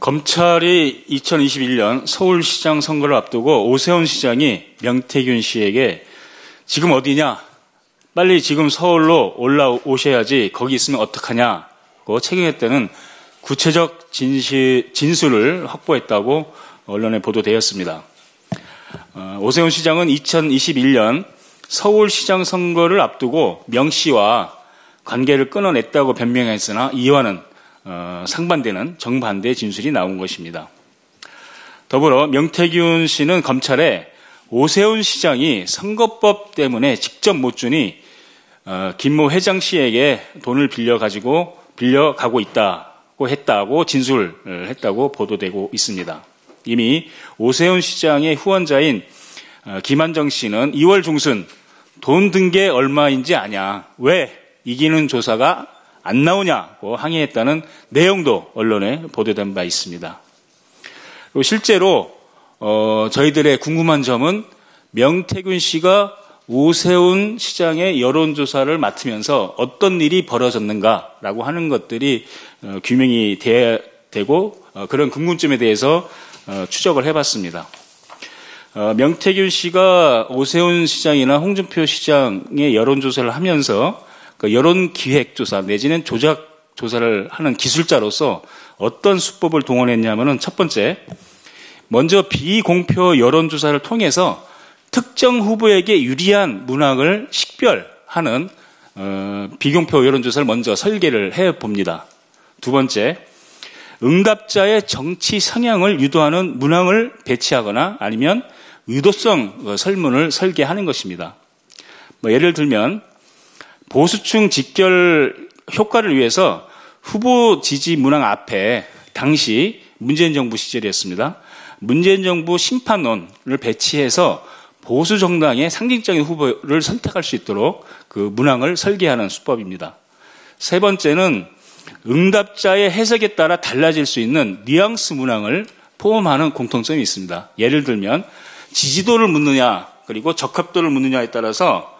검찰이 2021년 서울시장 선거를 앞두고 오세훈 시장이 명태균 씨에게 지금 어디냐? 빨리 지금 서울로 올라오셔야지 거기 있으면 어떡하냐고 책임했다는 구체적 진술을 확보했다고 언론에 보도되었습니다. 오세훈 시장은 2021년 서울시장 선거를 앞두고 명 씨와 관계를 끊어냈다고 변명했으나 이와는 상반되는 정반대 진술이 나온 것입니다. 더불어 명태균 씨는 검찰에 오세훈 시장이 선거법 때문에 직접 못 주니 김모 회장 씨에게 돈을 빌려가고 있다고 했다고 진술을 했다고 보도되고 있습니다. 이미 오세훈 시장의 후원자인 김한정 씨는 2월 중순 돈 든 게 얼마인지 아냐, 왜 이기는 조사가 안 나오냐고 항의했다는 내용도 언론에 보도된 바 있습니다. 그리고 실제로 저희들의 궁금한 점은 명태균 씨가 오세훈 시장의 여론조사를 맡으면서 어떤 일이 벌어졌는가라고 하는 것들이 규명이 돼야 되고 그런 궁금증에 대해서 추적을 해봤습니다. 명태균 씨가 오세훈 시장이나 홍준표 시장의 여론조사를 하면서 그 여론기획조사 내지는 조작조사를 하는 기술자로서 어떤 수법을 동원했냐면은 첫 번째, 먼저 비공표 여론조사를 통해서 특정 후보에게 유리한 문항을 식별하는 비공표 여론조사를 먼저 설계를 해봅니다. 두 번째, 응답자의 정치 성향을 유도하는 문항을 배치하거나 아니면 의도성 설문을 설계하는 것입니다. 예를 들면 보수층 직결 효과를 위해서 후보 지지 문항 앞에 당시 문재인 정부 시절이었습니다. 문재인 정부 심판론을 배치해서 보수 정당의 상징적인 후보를 선택할 수 있도록 그 문항을 설계하는 수법입니다. 세 번째는 응답자의 해석에 따라 달라질 수 있는 뉘앙스 문항을 포함하는 공통점이 있습니다. 예를 들면 지지도를 묻느냐 그리고 적합도를 묻느냐에 따라서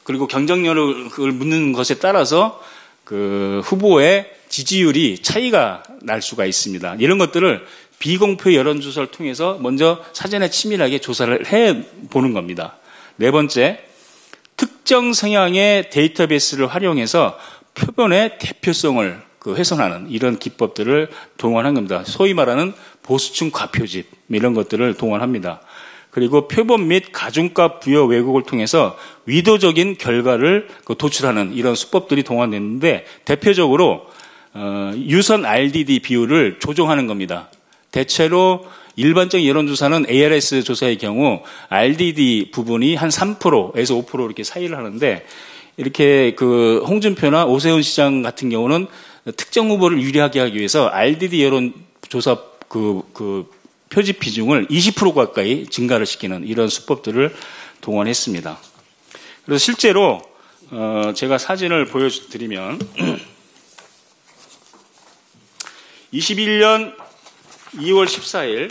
그리고 경쟁력을 묻는 것에 따라서 그 후보의 지지율이 차이가 날 수가 있습니다. 이런 것들을 비공표 여론조사를 통해서 먼저 사전에 치밀하게 조사를 해보는 겁니다. 네 번째, 특정 성향의 데이터베이스를 활용해서 표본의 대표성을 훼손하는 이런 기법들을 동원한 겁니다. 소위 말하는 보수층 과표집 이런 것들을 동원합니다. 그리고 표본 및 가중값 부여 왜곡을 통해서 위도적인 결과를 도출하는 이런 수법들이 동원됐는데 대표적으로 유선 RDD 비율을 조정하는 겁니다. 대체로 일반적인 여론조사는 ARS 조사의 경우 RDD 부분이 한 3%에서 5% 이렇게 사이를 하는데 이렇게 그 홍준표나 오세훈 시장 같은 경우는 특정 후보를 유리하게 하기 위해서 RDD 여론조사 표집 비중을 20% 가까이 증가를 시키는 이런 수법들을 동원했습니다. 그래서 실제로 제가 사진을 보여드리면 21년 2월 14일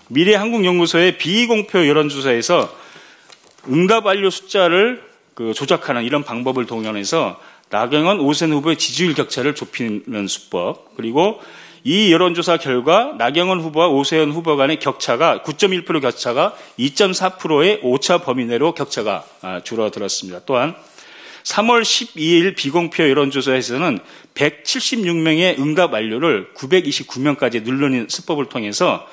미래한국연구소의 비공표 여론조사에서 응답 완료 숫자를 조작하는 이런 방법을 동원해서 나경원, 오세훈 후보의 지지율 격차를 좁히는 수법, 그리고 이 여론조사 결과 나경원 후보와 오세훈 후보 간의 격차가 9.1% 격차가 2.4%의 오차 범위 내로 격차가 줄어들었습니다. 또한 3월 12일 비공표 여론조사에서는 176명의 응답 완료를 929명까지 늘리는 수법을 통해서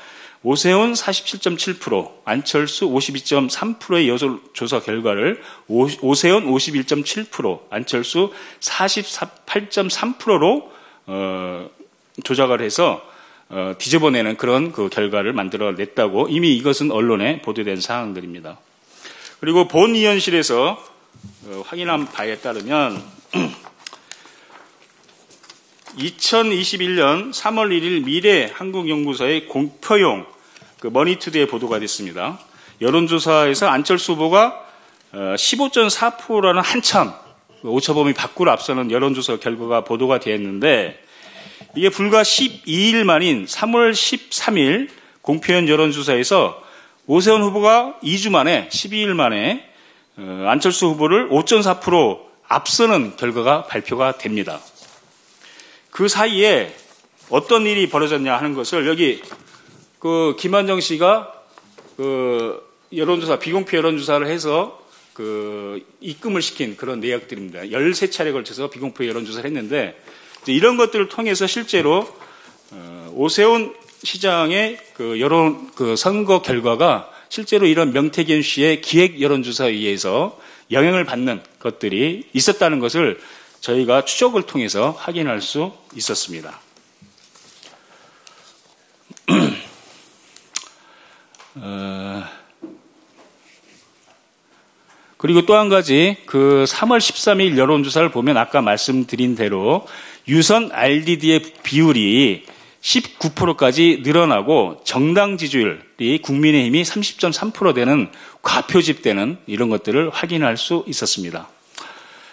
오세훈 47.7%, 안철수 52.3%의 여론조사 결과를 오세훈 51.7%, 안철수 48.3%로 조작을 해서 뒤집어내는 그런 그 결과를 만들어냈다고 이미 이것은 언론에 보도된 사항들입니다. 그리고 본의원실에서 확인한 바에 따르면 2021년 3월 1일 미래한국연구소의 공표용 머니투데이에 보도가 됐습니다. 여론조사에서 안철수 후보가 15.4%라는 한참 오차범위 밖으로 앞서는 여론조사 결과가 보도가 되었는데 이게 불과 12일 만인 3월 13일 공표연 여론조사에서 오세훈 후보가 2주 만에 12일 만에 안철수 후보를 5.4% 앞서는 결과가 발표가 됩니다. 그 사이에 어떤 일이 벌어졌냐 하는 것을 여기 그 김한정 씨가 그 여론조사, 비공표 여론조사를 해서 그 입금을 시킨 그런 내역들입니다. 13차례에 걸쳐서 비공표 여론조사를 했는데 이런 것들을 통해서 실제로 오세훈 시장의 그 여론 그 선거 결과가 실제로 이런 명태균 씨의 기획 여론조사에 의해서 영향을 받는 것들이 있었다는 것을 저희가 추적을 통해서 확인할 수 있었습니다. 그리고 또 한 가지 그 3월 13일 여론조사를 보면 아까 말씀드린 대로 유선 RDD의 비율이 19%까지 늘어나고 정당 지지율이 국민의힘이 30.3% 되는 과표집되는 이런 것들을 확인할 수 있었습니다.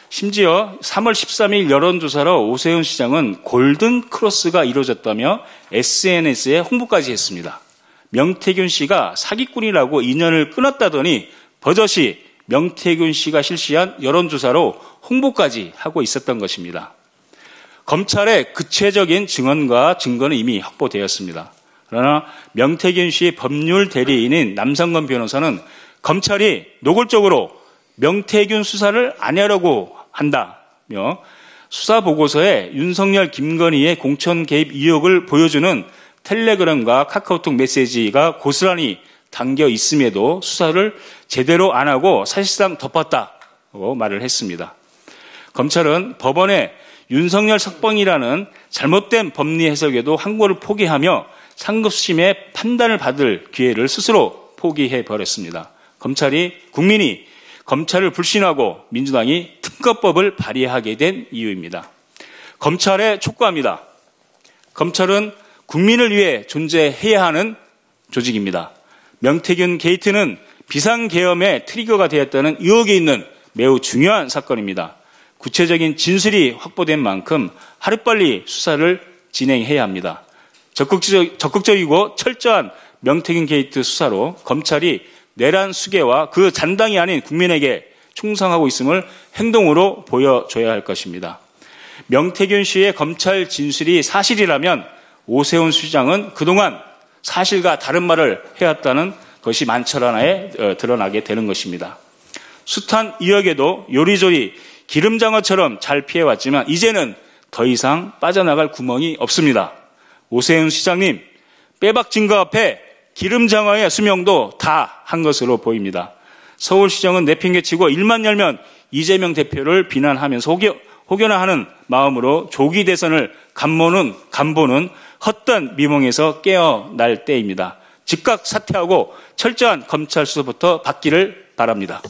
심지어 3월 13일 여론조사로 오세훈 시장은 골든 크로스가 이루어졌다며 SNS에 홍보까지 했습니다. 명태균 씨가 사기꾼이라고 인연을 끊었다더니 버젓이 명태균 씨가 실시한 여론조사로 홍보까지 하고 있었던 것입니다. 검찰의 구체적인 증언과 증거는 이미 확보되었습니다. 그러나 명태균 씨의 법률 대리인인 남성건 변호사는 검찰이 노골적으로 명태균 수사를 안 하려고 한다며 수사 보고서에 윤석열, 김건희의 공천 개입 의혹을 보여주는 텔레그램과 카카오톡 메시지가 고스란히 담겨 있음에도 수사를 제대로 안 하고 사실상 덮었다고 말을 했습니다. 검찰은 법원에 윤석열 석방이라는 잘못된 법리 해석에도 항고를 포기하며 상급심의 판단을 받을 기회를 스스로 포기해버렸습니다. 국민이 검찰을 불신하고 민주당이 특검법을 발의하게 된 이유입니다. 검찰에 촉구합니다. 검찰은 국민을 위해 존재해야 하는 조직입니다. 명태균 게이트는 비상계엄의 트리거가 되었다는 의혹이 있는 매우 중요한 사건입니다. 구체적인 진술이 확보된 만큼 하루빨리 수사를 진행해야 합니다. 적극적이고 철저한 명태균 게이트 수사로 검찰이 내란 수괴와 그 잔당이 아닌 국민에게 충성하고 있음을 행동으로 보여줘야 할 것입니다. 명태균 씨의 검찰 진술이 사실이라면 오세훈 시장은 그동안 사실과 다른 말을 해왔다는 것이 만철하나에 드러나게 되는 것입니다. 숱한 의혹에도 요리조리 기름장어처럼 잘 피해왔지만 이제는 더 이상 빠져나갈 구멍이 없습니다. 오세훈 시장님, 빼박 증거 앞에 기름장어의 수명도 다 한 것으로 보입니다. 서울시정은 내팽개치고 일만 열면 이재명 대표를 비난하면서 혹여나 마음으로 조기 대선을 간보는 헛된 미몽에서 깨어날 때입니다. 즉각 사퇴하고 철저한 검찰 수사부터 받기를 바랍니다.